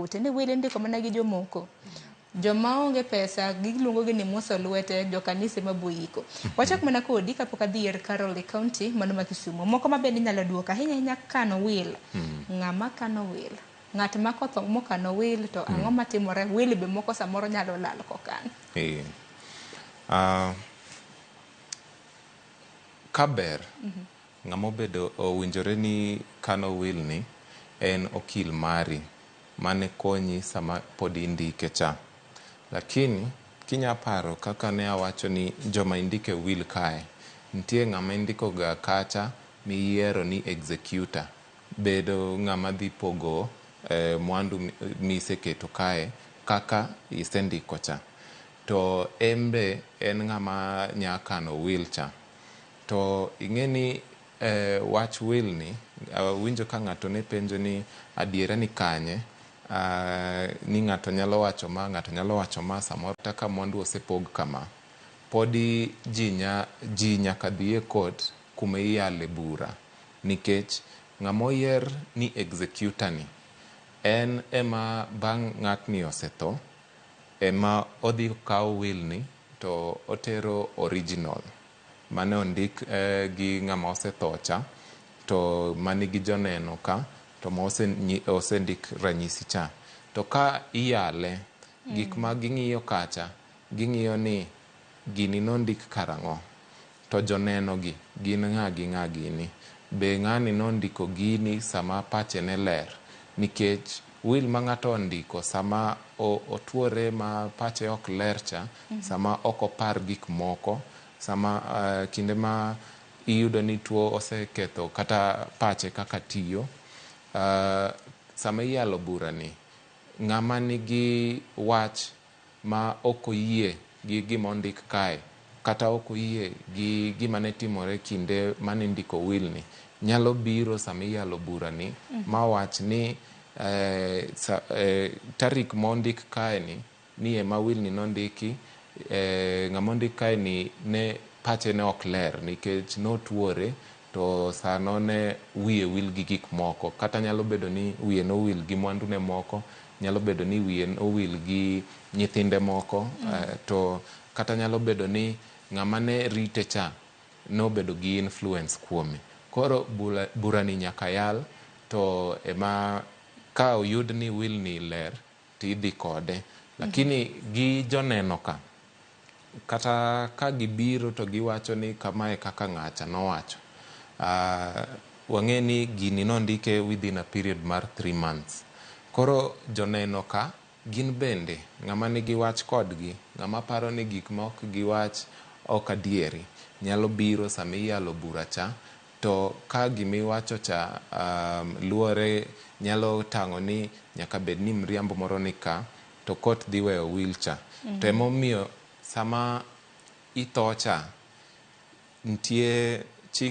utende wile ndiko mana gi jomoko. Joma onge pesa giluongo gi ni moso lwete jo kanise mabuiko. Wachak mana kodi kapok adhier Carroll County mano ma Kisumu. Moko mabende nyalo duoka ahinya kano will. Ng'ama kano will. Ng'at ma kotho mokano will to ang'o matimore will be moko samoro nyalo lal kokan. Kaber ng'amo bedo owinjore ni kano will ni en okil mari mane konyi sama pod indike cha. Lakini kinya paro kaka ne awacho ni joma indike will kae nitie ng'ama indiko ga kacha miyiero ni executor bedo ng'ama dhi pogo mwandu miseketo kae kaka isendiko cha. To embe en ng'ama nyakano will cha. To ing'eni wach will ni winjo ka ng'ato ne penjo ni adiera ni kanye ni ng'ato nyalo wacho ma samoro taka mwandu osepog kama podi ji nyaka dhi e court kuma iyale bura nikech ng'amo yer ni executor ni en ema bang' ng'atni osetho ema odhi kawo will ni to otero original mane ondik gi ng'ama osetho cha to mani gi joneno ka to ma osendik ranyisi cha. To ka iyale gik ma ging'iyo kacha ging'iyo ni gini nondik karang'o to joneno gi gin ng'a gini be ng'ani nondiko gini sama pache ne ler nikech will ma ng'ato ondiko sama otuore ma pache ok ler cha sama ok opar gik moko sama kinde ma iyudo ni tuo oseketho kata pache kaka tiyo sama iyalo bura ni ng'ama nigi wach ma ok oyie gi gima ondik kae kata ok oyie gi gima ne timore kinde mane ndiko will ni nyalo biro sama iyalo bura ni ma wach ni tarik mondik kae ni ema will ni nondiki ng'ama ondik kae ni ne pache ne ok ler nikech notuore to sano ne wiye wil gi gik moko kata nyalo bedo ni wiye no wil gi mwandu ne moko nyalo bedo ni wiye no wil gi nyithinde moko to kata nyalo bedo ni ng'ama ne rite cha no bedo gi influence kuome. Koro bura ni nyaka yal to ema ka oyud ni will ni ler to idhi kode lakini gi joneno ka kata ka gibiro to giwacho ni kamae kaka ng'acha nowacho wang'e ni gini nondike within a period mar 3 months. Koro joneno ka gin bende ng'ama nigi wach kodgi ng'ama paro ni gik ma ok giwach ok adieri nyalo biro sama iyalo bura cha to ka gimiwacho cha luore nyalo tang'o ni nyaka bed ni mriambo moro ni ka to court dhi weyo will cha to emomiyo sama itho cha nitie